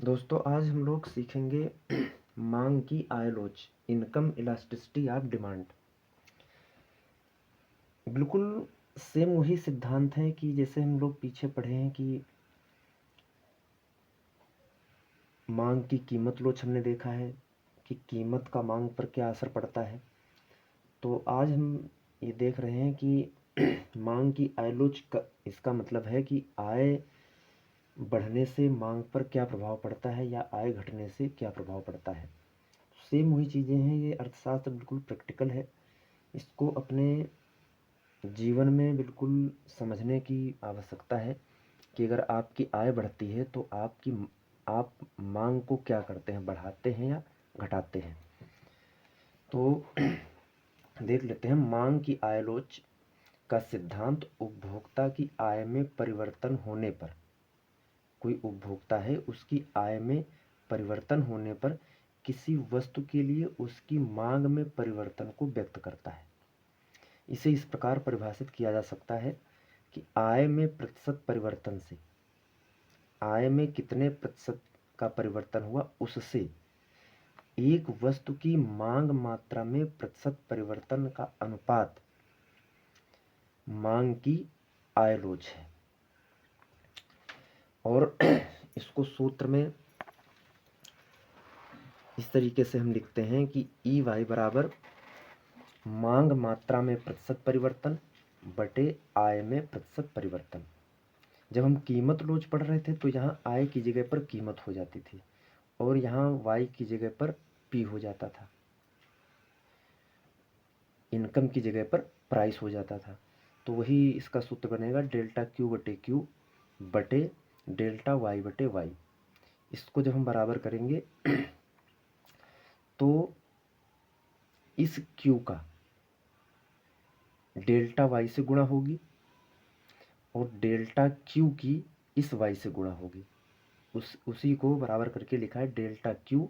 दोस्तों आज हम लोग सीखेंगे मांग की आयलोच, इनकम इलास्टिसिटी ऑफ डिमांड। बिल्कुल सेम वही सिद्धांत है कि जैसे हम लोग पीछे पढ़े हैं कि मांग की कीमत लोच हमने देखा है कि कीमत का मांग पर क्या असर पड़ता है। तो आज हम ये देख रहे हैं कि मांग की आयलोच का इसका मतलब है कि आय बढ़ने से मांग पर क्या प्रभाव पड़ता है या आय घटने से क्या प्रभाव पड़ता है। सेम वही चीज़ें हैं, ये अर्थशास्त्र बिल्कुल प्रैक्टिकल है। इसको अपने जीवन में बिल्कुल समझने की आवश्यकता है कि अगर आपकी आय बढ़ती है तो आप मांग को क्या करते हैं, बढ़ाते हैं या घटाते हैं। तो देख लेते हैं मांग की आयलोच का सिद्धांत। उपभोक्ता की आय में परिवर्तन होने पर, कोई उपभोक्ता है उसकी आय में परिवर्तन होने पर किसी वस्तु के लिए उसकी मांग में परिवर्तन को व्यक्त करता है। इसे इस प्रकार परिभाषित किया जा सकता है कि आय में प्रतिशत परिवर्तन से, आय में कितने प्रतिशत का परिवर्तन हुआ उससे एक वस्तु की मांग मात्रा में प्रतिशत परिवर्तन का अनुपात मांग की आयलोच है। और इसको सूत्र में इस तरीके से हम लिखते हैं कि ई वाई बराबर मांग मात्रा में प्रतिशत परिवर्तन बटे आय में प्रतिशत परिवर्तन। जब हम कीमत लोच पढ़ रहे थे तो यहाँ आय की जगह पर कीमत हो जाती थी और यहाँ वाई की जगह पर पी हो जाता था, इनकम की जगह पर प्राइस हो जाता था। तो वही इसका सूत्र बनेगा डेल्टा क्यू बटे क्यू बटे डेल्टा वाई बटे वाई। इसको जब हम बराबर करेंगे तो इस क्यू का डेल्टा वाई से गुणा होगी और डेल्टा क्यू की इस वाई से गुणा होगी। उसी को बराबर करके लिखा है डेल्टा क्यू,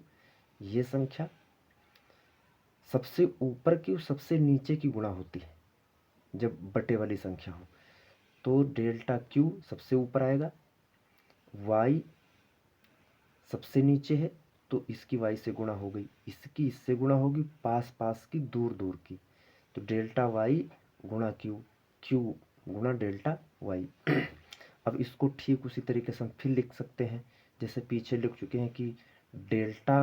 ये संख्या सबसे ऊपर की और सबसे नीचे की गुणा होती है जब बटे वाली संख्या हो। तो डेल्टा क्यू सबसे ऊपर आएगा, वाई सबसे नीचे है तो इसकी वाई से गुणा हो गई, इसकी इससे गुणा होगी, पास पास की दूर दूर की। तो डेल्टा वाई गुणा क्यू, क्यू गुणा डेल्टा वाई। अब इसको ठीक उसी तरीके से हम फिर लिख सकते हैं जैसे पीछे लिख चुके हैं कि डेल्टा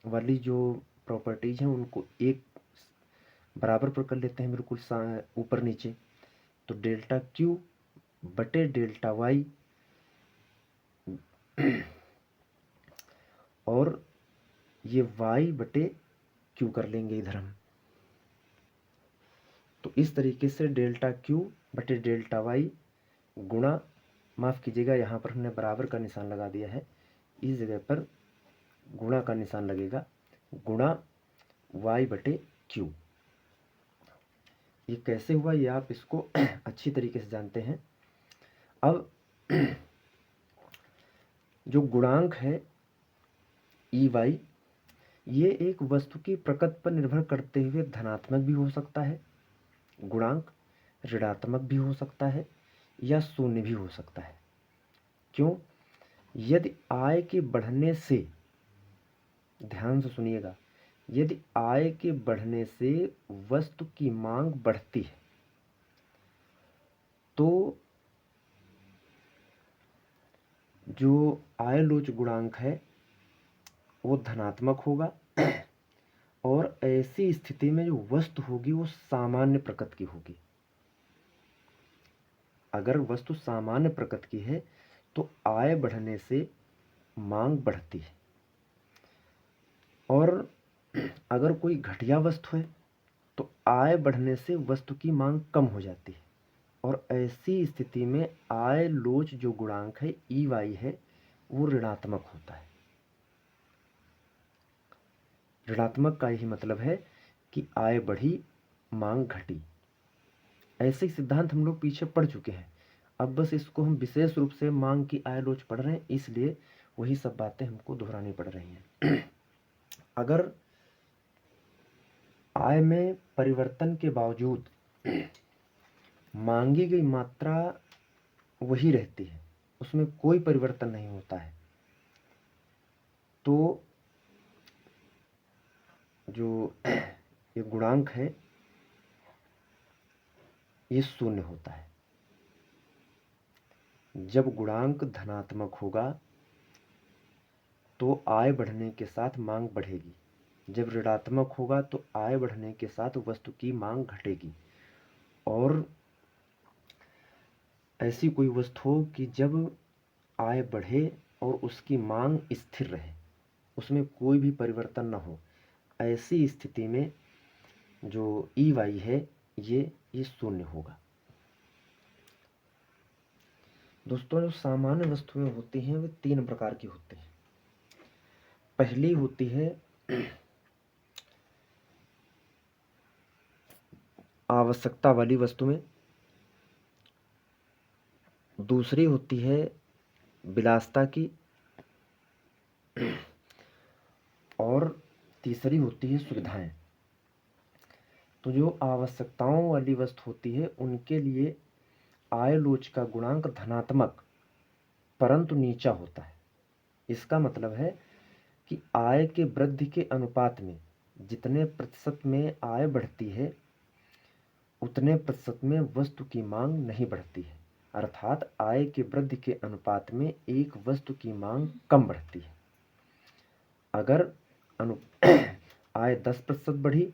वाली जो प्रॉपर्टीज हैं उनको एक बराबर पर कर लेते हैं, बिल्कुल ऊपर नीचे। तो डेल्टा क्यू बटे डेल्टा वाई और ये वाई बटे क्यू कर लेंगे इधर हम। तो इस तरीके से डेल्टा क्यू बटे डेल्टा वाई गुणा, माफ़ कीजिएगा यहाँ पर हमने बराबर का निशान लगा दिया है, इस जगह पर गुणा का निशान लगेगा, गुणा वाई बटे क्यू। ये कैसे हुआ ये आप इसको अच्छी तरीके से जानते हैं। अब जो गुणांक है ई वाई, ये एक वस्तु की प्रकृति पर निर्भर करते हुए धनात्मक भी हो सकता है गुणांक, ऋणात्मक भी हो सकता है या शून्य भी हो सकता है। क्यों? यदि आय के बढ़ने से, ध्यान से सुनिएगा, यदि आय के बढ़ने से वस्तु की मांग बढ़ती है तो जो आयलोच गुणांक है वो धनात्मक होगा और ऐसी स्थिति में जो वस्तु होगी वो सामान्य प्रकृति की होगी। अगर वस्तु सामान्य प्रकृति की है तो आय बढ़ने से मांग बढ़ती है, और अगर कोई घटिया वस्तु है तो आय बढ़ने से वस्तु की मांग कम हो जाती है, और ऐसी स्थिति में आय लोच जो गुणांक है ई वाई है वो ऋणात्मक होता है। ऋणात्मक का यही मतलब है कि आय बढ़ी मांग घटी। ऐसे सिद्धांत हम लोग पीछे पढ़ चुके हैं, अब बस इसको हम विशेष रूप से मांग की आय लोच पढ़ रहे हैं, इसलिए वही सब बातें हमको दोहरानी पड़ रही हैं। अगर आय में परिवर्तन के बावजूद मांगी गई मात्रा वही रहती है, उसमें कोई परिवर्तन नहीं होता है, तो जो ये गुणांक है ये शून्य होता है। जब गुणांक धनात्मक होगा तो आय बढ़ने के साथ मांग बढ़ेगी, जब ऋणात्मक होगा तो आय बढ़ने के साथ वस्तु की मांग घटेगी। और ऐसी कोई वस्तु हो कि जब आय बढ़े और उसकी मांग स्थिर रहे, उसमें कोई भी परिवर्तन न हो, ऐसी स्थिति में जो ई वाई है ये शून्य होगा। दोस्तों, जो सामान्य वस्तुएं होती हैं वे 3 प्रकार की होती हैं। पहली होती है आवश्यकता वाली वस्तुएं, दूसरी होती है विलासिता की, और तीसरी होती है सुविधाएं। तो जो आवश्यकताओं वाली वस्तु होती है उनके लिए आय लोच का गुणांक धनात्मक परंतु नीचा होता है। इसका मतलब है कि आय के वृद्धि के अनुपात में जितने प्रतिशत में आय बढ़ती है उतने प्रतिशत में वस्तु की मांग नहीं बढ़ती है, अर्थात आय के वृद्धि के अनुपात में एक वस्तु की मांग कम बढ़ती है। अगर आय 10% बढ़ी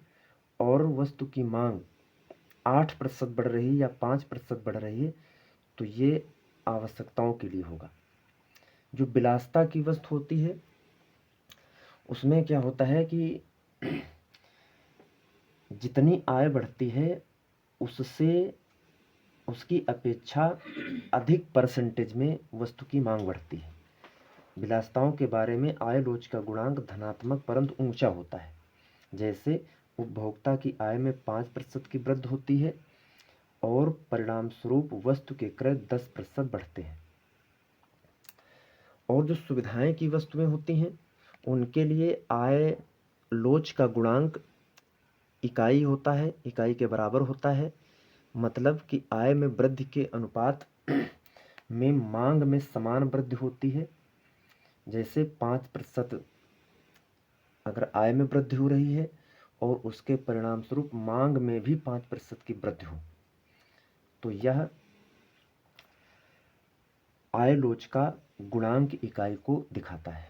और वस्तु की मांग 8% बढ़ रही है या 5% बढ़ रही है तो ये आवश्यकताओं के लिए होगा। जो विलासिता की वस्तु होती है उसमें क्या होता है कि जितनी आय बढ़ती है उससे उसकी अपेक्षा अधिक परसेंटेज में वस्तु की मांग बढ़ती है। विलासिताओं के बारे में आय लोच का गुणांक धनात्मक परंतु ऊंचा होता है। जैसे उपभोक्ता की आय में 5% की वृद्धि होती है और परिणाम स्वरूप वस्तु के क्रय 10% बढ़ते हैं। और जो सुविधाएं की वस्तुएं होती हैं उनके लिए आय लोच का गुणांक इकाई होता है, इकाई के बराबर होता है। मतलब कि आय में वृद्धि के अनुपात में मांग में समान वृद्धि होती है। जैसे 5% अगर आय में वृद्धि हो रही है और उसके परिणाम स्वरूप मांग में भी 5% की वृद्धि हो तो यह आय लोच का गुणांक इकाई को दिखाता है।